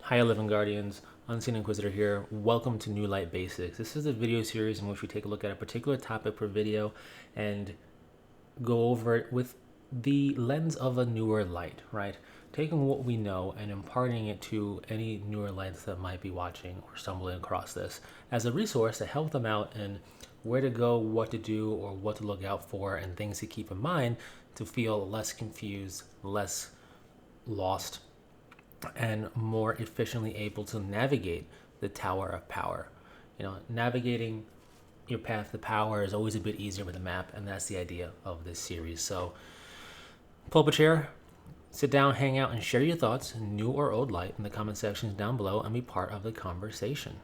Hi, livin Guardians. Unseen Inquisitor here. Welcome to New Light Basics. This is a video series in which we take a look at a particular topic per video and go over it with the lens of a newer light, right? Taking what we know and imparting it to any newer lights that might be watching or stumbling across this as a resource to help them out in where to go, what to do, or what to look out for, and things to keep in mind to feel less confused, less lost, and more efficiently able to navigate the Tower of Power. Navigating your path to power is always a bit easier with a map, and that's the idea of this series. So pull up a chair, sit down, hang out, and share your thoughts, new or old light, in the comment sections down below and be part of the conversation.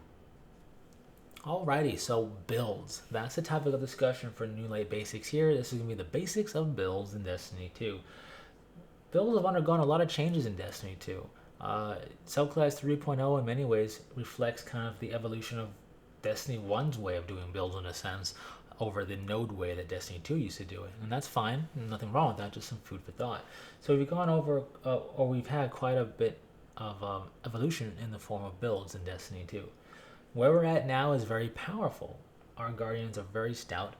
Alrighty, so builds. That's the topic of discussion for New Light Basics here. This is going to be the basics of builds in Destiny 2. Builds have undergone a lot of changes in Destiny 2. Subclass 3.0 in many ways reflects kind of the evolution of Destiny 1's way of doing builds in a sense over the node way that Destiny 2 used to do it. And that's fine, nothing wrong with that, just some food for thought. So we've gone over, or we've had quite a bit of evolution in the form of builds in Destiny 2. Where we're at now is very powerful. Our Guardians are very stout,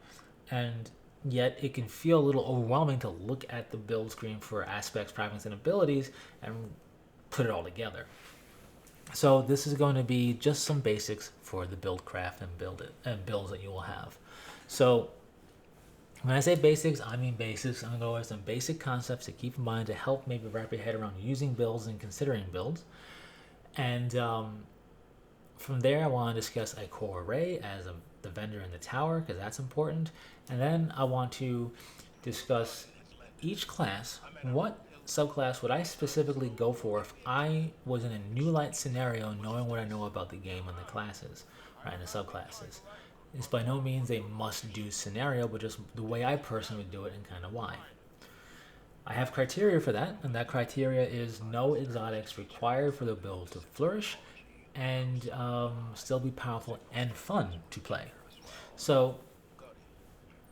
and yet it can feel a little overwhelming to look at the build screen for aspects, fragments, and abilities and put it all together. So this is going to be just some basics for the build craft and builds that you will have. So when I say basics, I mean basics. I'm going to go over some basic concepts to keep in mind to help maybe wrap your head around using builds and considering builds. And from there, I want to discuss a core array as the vendor in the tower, because that's important. And then I want to discuss each class. What subclass would I specifically go for if I was in a new light scenario, knowing what I know about the game and the classes, right, and the subclasses? It's by no means a must-do scenario, but just the way I personally would do it and kind of why. I have criteria for that, and that criteria is no exotics required for the build to flourish and still be powerful and fun to play. So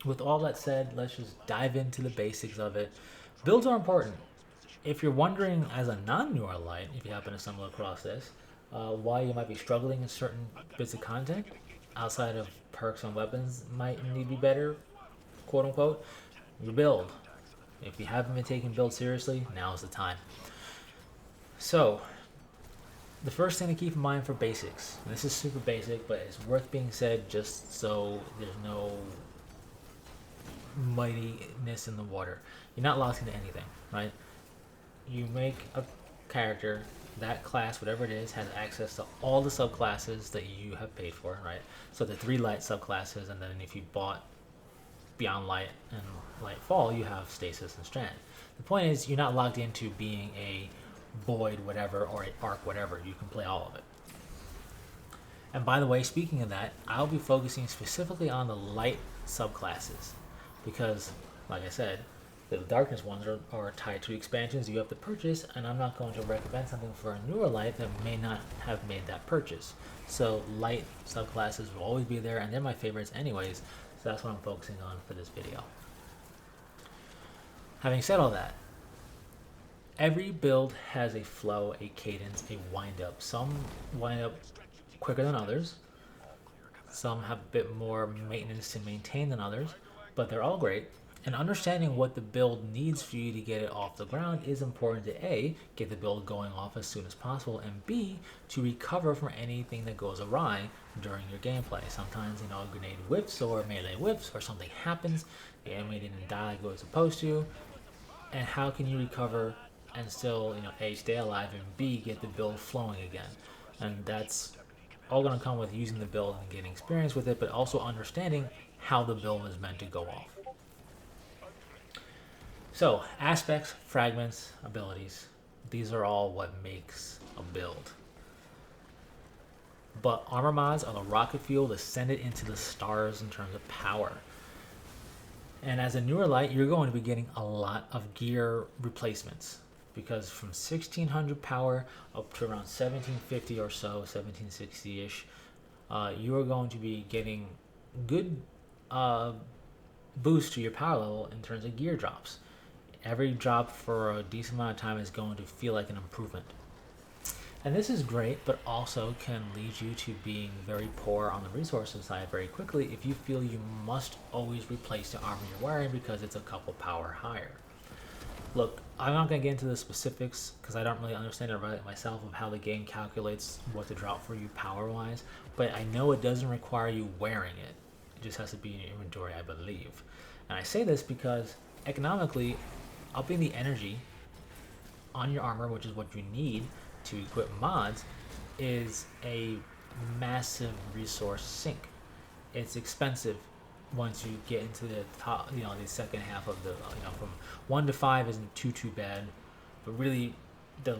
with all that said, let's just dive into the basics of it. Builds are important. If you're wondering as a non-newer light, if you happen to stumble across this, why you might be struggling in certain bits of content outside of perks and weapons might need to be better, quote unquote, your build. If you haven't been taking build seriously, now's the time. So the first thing to keep in mind for basics, and this is super basic, but it's worth being said just so there's no mightiness in the water. You're not locked into anything, right? You make a character, that class, whatever it is, has access to all the subclasses that you have paid for, right? So the 3 light subclasses, and then if you bought Beyond Light and Lightfall, you have Stasis and Strand. The point is, you're not locked into being a Void whatever or a Arc whatever. You can play all of it. And by the way, speaking of that, I'll be focusing specifically on the light subclasses because, like I said, the darkness ones are tied to expansions you have to purchase, and I'm not going to recommend something for a newer light that may not have made that purchase. So light subclasses will always be there, and they're my favorites anyways, so that's what I'm focusing on for this video. Having said all that, every build has a flow, a cadence, a wind-up. Some wind up quicker than others. Some have a bit more maintenance to maintain than others, but they're all great. And understanding what the build needs for you to get it off the ground is important to A, get the build going off as soon as possible, and B, to recover from anything that goes awry during your gameplay. Sometimes, a grenade whiffs or melee whiffs or something happens, the enemy didn't die like it was supposed to, and how can you recover and still, A, stay alive, and B, get the build flowing again? And that's all going to come with using the build and getting experience with it, but also understanding how the build is meant to go off. So, aspects, fragments, abilities, these are all what makes a build. But armor mods are the rocket fuel to send it into the stars in terms of power. And as a newer light, you're going to be getting a lot of gear replacements, because from 1600 power up to around 1750 or so, 1760-ish, you are going to be getting good boost to your power level in terms of gear drops. Every drop for a decent amount of time is going to feel like an improvement. And this is great, but also can lead you to being very poor on the resources side very quickly if you feel you must always replace the armor you're wearing because it's a couple power higher. Look, I'm not going to get into the specifics because I don't really understand it right myself of how the game calculates what to drop for you power-wise, but I know it doesn't require you wearing it. It just has to be in your inventory, I believe. And I say this because economically, upping the energy on your armor, which is what you need to equip mods, is a massive resource sink. It's expensive once you get into the top, the second half of the, from 1 to 5 isn't too bad, but really the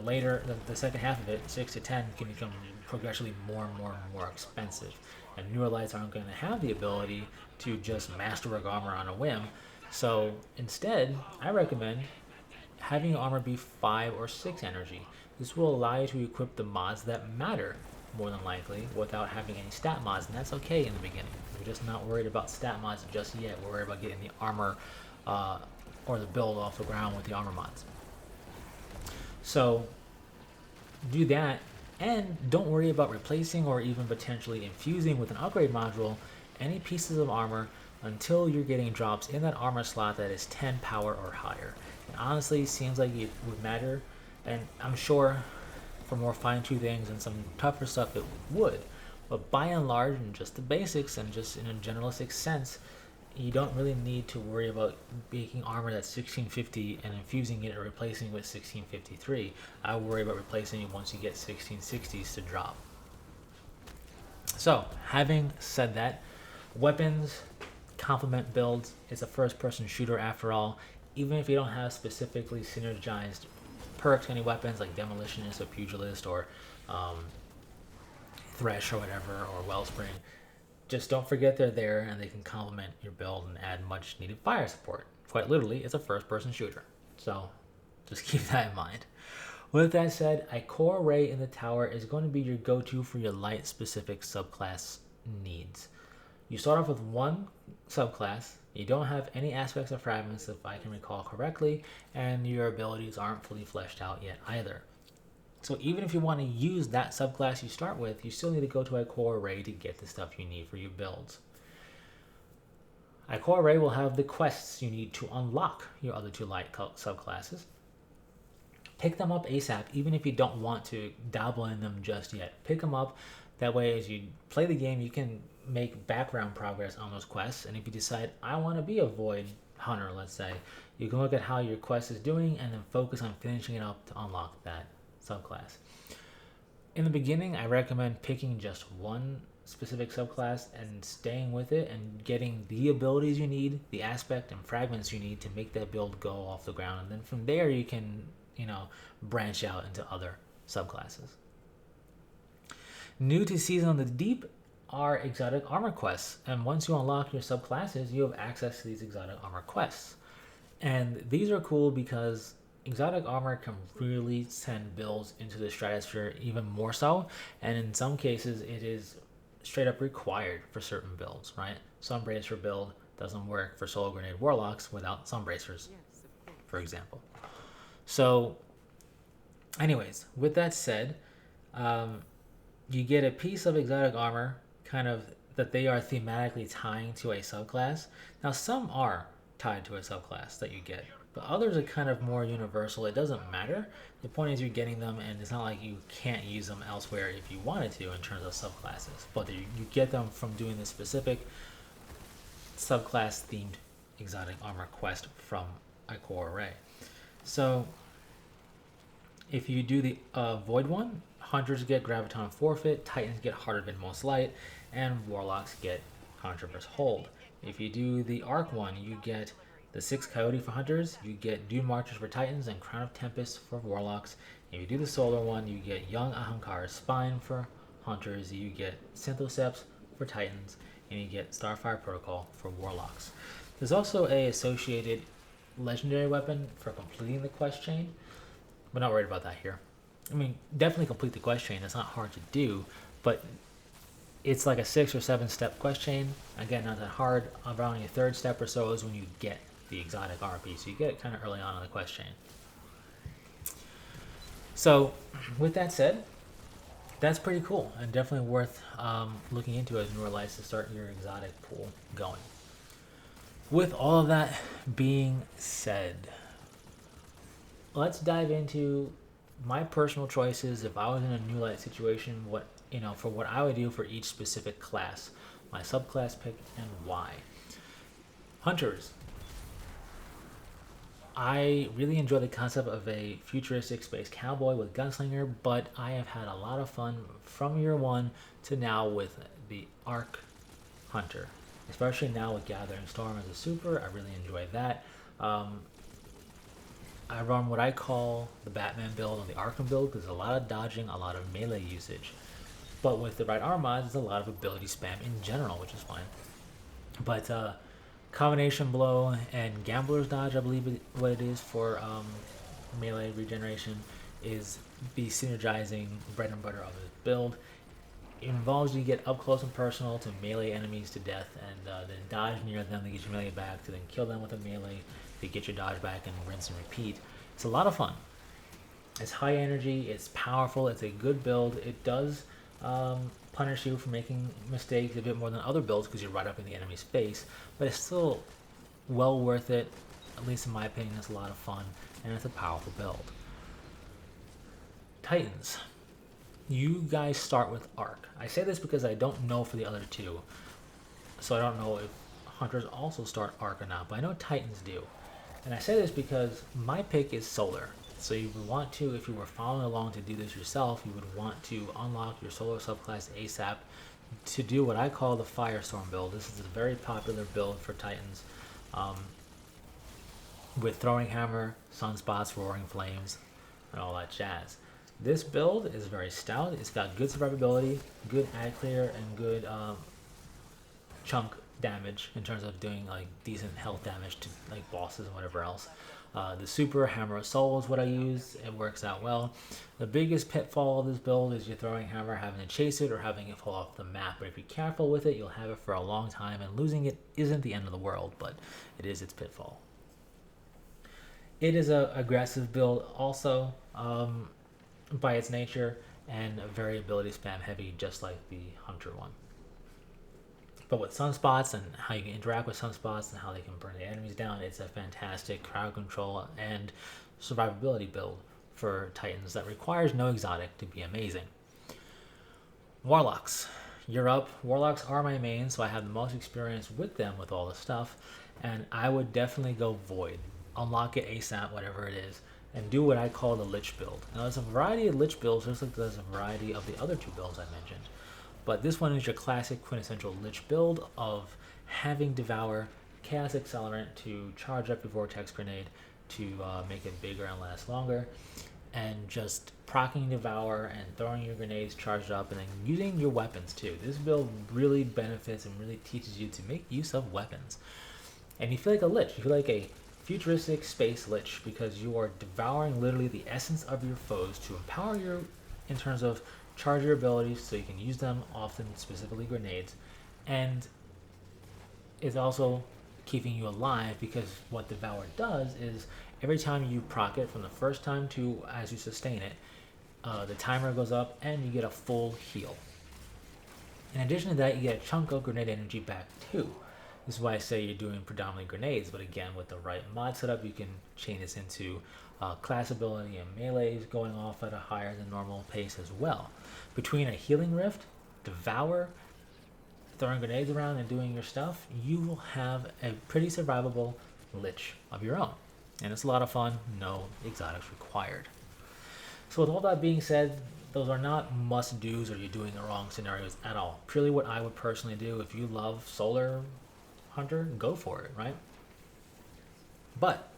second half of it, 6 to 10, can become progressively more and more expensive. And newer lights aren't going to have the ability to just masterwork armor on a whim. So instead, I recommend having your armor be 5 or 6 energy. This will allow you to equip the mods that matter, more than likely, without having any stat mods, and that's okay in the beginning. We're just not worried about stat mods just yet. We're worried about getting the armor or the build off the ground with the armor mods. So do that, and don't worry about replacing or even potentially infusing with an upgrade module any pieces of armor until you're getting drops in that armor slot that is 10 power or higher. It honestly seems like it would matter, and I'm sure for more fine-tuned things and some tougher stuff it would, but by and large, in just the basics and just in a generalistic sense, you don't really need to worry about making armor that's 1650 and infusing it or replacing it with 1653. I worry about replacing it once you get 1660s to drop. So, having said that, weapons complement builds. It's a first-person shooter after all. Even if you don't have specifically synergized perks to any weapons like Demolitionist or Pugilist or Thresh or whatever, or Wellspring, just don't forget they're there and they can complement your build and add much needed fire support. Quite literally, it's a first-person shooter. So just keep that in mind. With that said, a core array in the tower is going to be your go-to for your light-specific subclass needs. You start off with one subclass, you don't have any aspects of fragments if I can recall correctly, and your abilities aren't fully fleshed out yet either. So even if you want to use that subclass you start with, you still need to go to a core array to get the stuff you need for your builds. A core array will have the quests you need to unlock your other two light subclasses. Pick them up ASAP, even if you don't want to dabble in them just yet. Pick them up. That way, as you play the game, you can make background progress on those quests. And if you decide, I want to be a Void Hunter, let's say, you can look at how your quest is doing and then focus on finishing it up to unlock that subclass. In the beginning, I recommend picking just one specific subclass and staying with it and getting the abilities you need, the aspect and fragments you need to make that build go off the ground. And then from there, you can, branch out into other subclasses. New to Season of the Deep are exotic armor quests, and once you unlock your subclasses, you have access to these exotic armor quests. And these are cool because exotic armor can really send builds into the stratosphere even more so, and in some cases it is straight up required for certain builds, right? Sunbracer build doesn't work for Soul Grenade Warlocks without Sunbracers, for example. So anyways, with that said, you get a piece of exotic armor kind of that they are thematically tying to a subclass. Now some are tied to a subclass that you get, but others are kind of more universal. It doesn't matter. The point is you're getting them, and it's not like you can't use them elsewhere if you wanted to in terms of subclasses, but you get them from doing the specific subclass themed exotic armor quest from a core array. So if you do the Void one, Hunters get Graviton Forfeit, Titans get Heart of Inmost Light, and Warlocks get Controverse Hold. If you do the Arc one, you get the 6 Coyote for Hunters, you get Dune Marchers for Titans, and Crown of Tempest for Warlocks. If you do the Solar one, you get Young Ahamkara's Spine for Hunters, you get Synthoceps for Titans, and you get Starfire Protocol for Warlocks. There's also a associated legendary weapon for completing the quest chain. We're not worried about that here. I mean, definitely complete the quest chain. It's not hard to do, but it's like a 6 or 7 step quest chain. Again, not that hard. Around your 3rd step or so is when you get the exotic RP, so you get it kind of early on in the quest chain. So, with that said, That's pretty cool and definitely worth looking into as newer lights to start your exotic pool going. With all of that being said, let's dive into my personal choices if I was in a new light situation, what for what I would do for each specific class, my subclass pick and why. Hunters. I really enjoy the concept of a futuristic space cowboy with gunslinger, but I have had a lot of fun from year one to now with the Arc Hunter, especially now with Gathering Storm as a super. I really enjoy that. I run what I call the Batman build on the Arkham build because there's a lot of dodging, a lot of melee usage. But with the right arm mods, there's a lot of ability spam in general, which is fine. But combination blow and gambler's dodge, I believe what it is for melee regeneration, is the synergizing bread and butter of this build. It involves you get up close and personal to melee enemies to death and then dodge near them to get your melee back, to then kill them with a melee to get your dodge back and rinse and repeat. It's a lot of fun. It's high energy, it's powerful, it's a good build. It does punish you for making mistakes a bit more than other builds because you're right up in the enemy's face, but it's still well worth it, at least in my opinion. It's a lot of fun and it's a powerful build. Titans. You guys start with Arc. I say this because I don't know for the other two, so I don't know if Hunters also start Arc or not, but I know Titans do. And I say this because my pick is Solar. So you would want to, if you were following along to do this yourself, you would want to unlock your Solar subclass ASAP to do what I call the Firestorm build. This is a very popular build for Titans with Throwing Hammer, Sunspots, Roaring Flames, and all that jazz. This build is very stout. It's got good survivability, good ad clear, and good chunk damage in terms of doing like decent health damage to like bosses and whatever else. The super Hammer of Soul is what I use. It works out well. The biggest pitfall of this build is your Throwing Hammer having to chase it or having it fall off the map. But if you're careful with it, you'll have it for a long time, and losing it isn't the end of the world, but it is its pitfall. It is a aggressive build also by its nature, and very ability spam heavy, just like the Hunter one. But with Sunspots and how you can interact with Sunspots and how they can burn the enemies down, it's a fantastic crowd control and survivability build for Titans that requires no exotic to be amazing. Warlocks. You're up. Warlocks are my main, so I have the most experience with them with all the stuff, and I would definitely go Void. Unlock it ASAP, whatever it is, and do what I call the Lich build. Now there's a variety of Lich builds, just like there's a variety of the other two builds I mentioned. But this one is your classic quintessential Lich build of having Devour, Chaos Accelerant to charge up your Vortex Grenade to make it bigger and last longer, and just proccing Devour and throwing your grenades charged up, and then using your weapons too. This build really benefits and really teaches you to make use of weapons. And you feel like a Lich. You feel like a futuristic space Lich because you are devouring literally the essence of your foes to empower you in terms of charge your abilities so you can use them, often specifically grenades, and it's also keeping you alive because what Devour does is every time you proc it from the first time to as you sustain it, the timer goes up and you get a full heal. In addition to that, you get a chunk of grenade energy back too. This is why I say you're doing predominantly grenades, but again, with the right mod setup, you can chain this into class ability and melees going off at a higher than normal pace as well. Between a Healing Rift, Devour, throwing grenades around and doing your stuff, you will have a pretty survivable Lich of your own. And it's a lot of fun, no exotics required. So with all that being said, those are not must-dos or you're doing the wrong scenarios at all. Purely what I would personally do. If you love Solar Hunter, go for it, right? But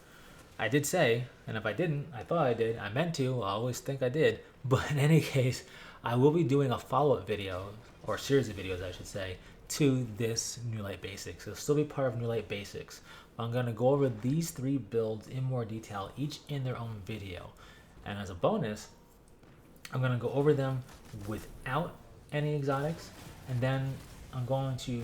I did say, and if I didn't, I thought I did, I meant to, I always think I did, but in any case, I will be doing a follow-up video, or series of videos I should say, to this New Light Basics. It'll still be part of New Light Basics. I'm going to go over these three builds in more detail, each in their own video. And as a bonus, I'm going to go over them without any exotics, and then I'm going to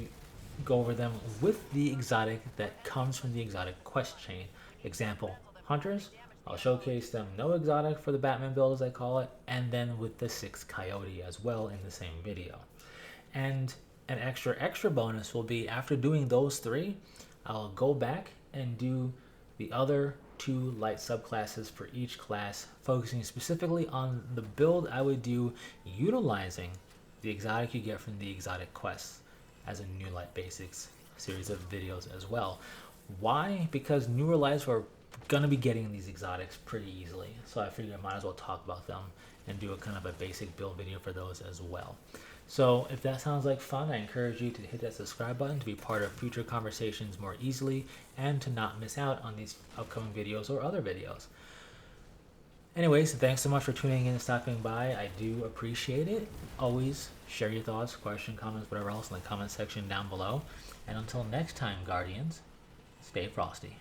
go over them with the exotic that comes from the exotic quest chain. Example, Hunters, I'll showcase them no exotic for the Batman build, as I call it, and then with the 6th Coyote as well in the same video. And an extra bonus will be, after doing those 3, I'll go back and do the other 2 light subclasses for each class, focusing specifically on the build I would do utilizing the exotic you get from the exotic quests as a new light basics series of videos as well. Why? Because newer lights are gonna be getting these exotics pretty easily, so I figured I might as well talk about them and do a kind of a basic build video for those as well. So if that sounds like fun, I encourage you to hit that subscribe button to be part of future conversations more easily and to not miss out on these upcoming videos or other videos. Anyways, thanks so much for tuning in and stopping by. I do appreciate it. Always share your thoughts, questions, comments, whatever else in the comment section down below. And until next time, Guardians, stay frosty.